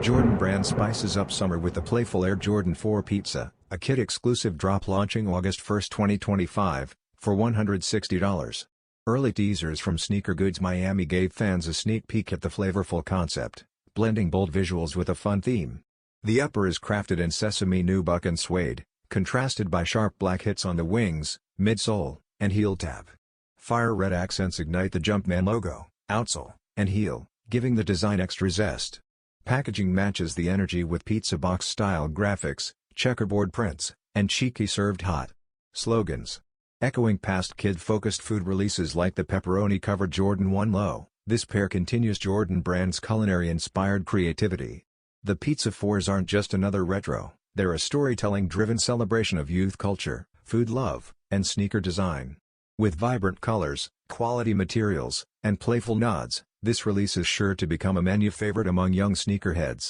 Jordan brand spices up summer with the playful Air Jordan 4 pizza, a kid-exclusive drop launching August 1, 2025, for $160. Early teasers from SneakerGoodsMiami gave fans a sneak peek at the flavorful concept, blending bold visuals with a fun theme. The upper is crafted in Sesame, nubuck and suede, contrasted by sharp black hits on the wings, midsole, and heel tab. Fire red accents ignite the Jumpman logo, outsole, and heel, giving the design extra zest. Packaging matches the energy with pizza box-style graphics, checkerboard prints, and cheeky served hot slogans. Echoing past kid-focused food releases like the pepperoni-covered Jordan 1 Low, this pair continues Jordan brand's culinary-inspired creativity. The Pizza 4s aren't just another retro, they're a storytelling-driven celebration of youth culture, food love, and sneaker design. With vibrant colors, quality materials, and playful nods, this release is sure to become a menu favorite among young sneakerheads.